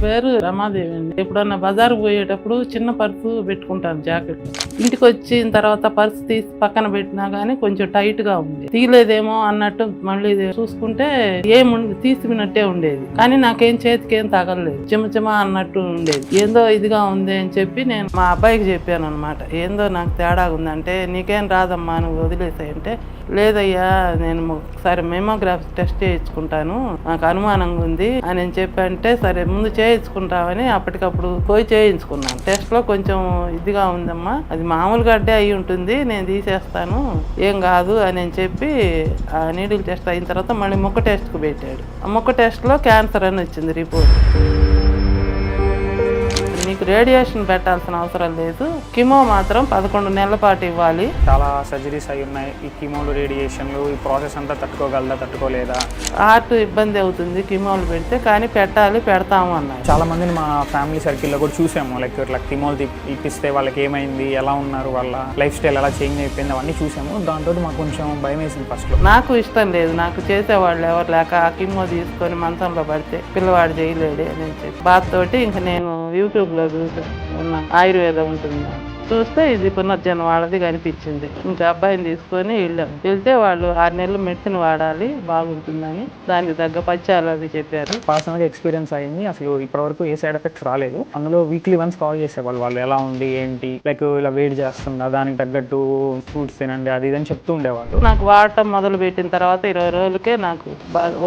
పేరు రమాదేవి అండి. ఎప్పుడన్నా బజార్ పోయేటప్పుడు చిన్న పర్సు పెట్టుకుంటాను జాకెట్. ఇంటికి వచ్చిన తర్వాత పర్సు తీసి పక్కన పెట్టినా గానీ కొంచెం టైట్ గా ఉంది. తీయలేదేమో అన్నట్టు మళ్ళీ చూసుకుంటే ఏముంది తీసినట్టే ఉండేది. కానీ నాకేం చేతికి ఏం తగలలేదు, చిమ అన్నట్టు ఉండేది. ఏందో ఇదిగా ఉంది అని చెప్పి నేను మా అబ్బాయికి చెప్పాను అనమాట. ఏందో నాకు తేడా ఉందంటే, నీకేం రాదమ్మా నువ్వు వదిలేసాయంటే, లేదయ్యా నేను ఒకసారి మెమోగ్రాఫ్ టెస్ట్ చేయించుకుంటాను, నాకు అనుమానంగా ఉంది అని చెప్పంటే, సరే ముందు చేయించుకుంటామని అప్పటికప్పుడు పోయి చేయించుకున్నాను. టెస్ట్ లో కొంచెం ఇదిగా ఉందమ్మా, అది మామూలు గడ్డే అయి ఉంటుంది, నేను తీసేస్తాను, ఏం కాదు అని చెప్పి ఆ నీడిల్ టెస్ట్ అయిన తర్వాత మళ్ళీ ముక్క టెస్ట్ కు పెట్టాడు. ఆ ముక్క టెస్ట్ లో క్యాన్సర్ అని వచ్చింది రిపోర్ట్. నీకు రేడియేషన్ పెట్టాల్సిన అవసరం లేదు, కిమో మాత్రం 11 నెలల పాటు ఇవ్వాలి. చాలా సర్జరీస్ అయి ఉన్నాయి. ఈ కిమోలు, రేడియేషన్లు, ఈ ప్రాసెస్ అంతా తట్టుకోగలదా తట్టుకోలేదా? హార్ట్ ఇబ్బంది అవుతుంది కిమోలు పెడితే, కానీ పెట్టాలి, పెడతాము అన్నారు. చాలా మందిని మా ఫ్యామిలీ సర్కిల్లో కూడా చూసాము. ఇట్లా కిమోలు ఇప్పిస్తే వాళ్ళకి ఏమైంది, ఎలా ఉన్నారు, వాళ్ళ లైఫ్ స్టైల్ ఎలా చేంజ్ అయిపోయింది, అవన్నీ చూసాము. దాంతో మాకు కొంచెం భయం వేసింది ఫస్ట్ లో. నాకు ఇష్టం లేదు, నాకు చేసేవాళ్ళు ఎవరు లేక ఆ కిమో తీసుకొని మంచంలో పడితే పిల్లవాడు చేయలేడు అని చెప్పి బాధ తోటి ఇంక నేను యూట్యూబ్ లో చూసాను, ఆయుర్వేదం ఉంటుంది చూస్తే ఇది పునర్జన్మ వాళ్ళది కనిపించింది. ఇంకా అబ్బాయిని తీసుకొని వెళ్తే వాళ్ళు 6 నెలలు మెడిసిన్ వాడాలి బాగుంటుందని, దానికి తగ్గ పచ్చాలు అవి చెప్పారు. పర్సనల్ గా ఎక్స్పీరియన్స్ అయింది. అసలు ఇప్పటివరకు ఏ సైడ్ ఎఫెక్ట్స్ రాలేదు. అందులో వీక్లీ వన్స్ కాల్ చేసేవాళ్ళు, వాళ్ళు ఎలా ఉంది ఏంటి, లైక్ ఇలా వెయిట్ చేస్తుందా, దానికి తగ్గట్టు ఫ్రూట్స్ తినండి, అది ఇదని చెప్తూ ఉండేవాళ్ళు. నాకు వాడటం మొదలు పెట్టిన తర్వాత 20 రోజులకే నాకు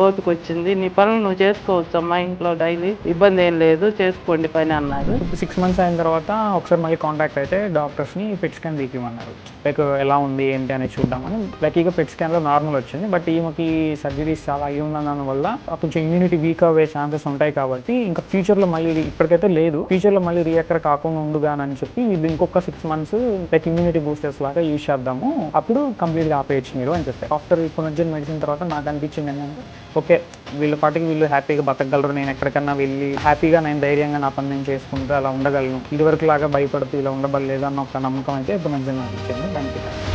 ఓపిక వచ్చింది. నీ పనులు నువ్వు చేసుకోవచ్చు అమ్మా, ఇంట్లో డైలీ ఇబ్బంది ఏం లేదు, చేసుకోండి పని అన్నారు. 6 మంత్స్ అయిన తర్వాత ఒకసారి మళ్ళీ కాంటాక్ట్ అయితే డాక్టర్స్ని పెట్ స్కాన్ తీయమన్నారు. లైక్ ఎలా ఉంది ఏంటి అనేది చూద్దామని. లైక్ ఇక పెట్ స్కాన్లో నార్మల్ వచ్చింది. బట్ ఈమెకి సర్జరీస్ చాలా అయ్యి ఉన్న దానివల్ల కొంచెం ఇమ్యూనిటీ వీక్ అయ్యే ఛాన్సెస్ ఉంటాయి. కాబట్టి ఇంకా ఫ్యూచర్లో మళ్ళీ, ఇప్పటికైతే లేదు, ఫ్యూచర్లో మళ్ళీ రియాక్టర్ కాకుండా ఉండుగానని చెప్పి ఇది ఇంకొక 6 మంత్స్ లైక్ ఇమ్యూనిటీ బూస్టర్స్ లాగా యూజ్ చేద్దాము, అప్పుడు కంప్లీట్గా ఆపేయచ్చు మీరు అని చెప్పారు. ఆఫ్టర్ పునర్జన్ మెడిసిన్ తర్వాత నాకు అనిపించింది ఏంటంటే, ఓకే వీళ్ళ పాటికి వీళ్ళు హ్యాపీగా బతకగలరు, నేను ఎక్కడికన్నా వెళ్ళి హ్యాపీగా నేను ధైర్యంగా నా పని నేను చేసుకుంటూ అలా ఉండగలను, ఇదివరకు లాగా భయపడుతూ ఇలా ఉండబడలేదు అన్న ఒక నమ్మకం అయితే పునర్జన్ అనిపించింది. దానికి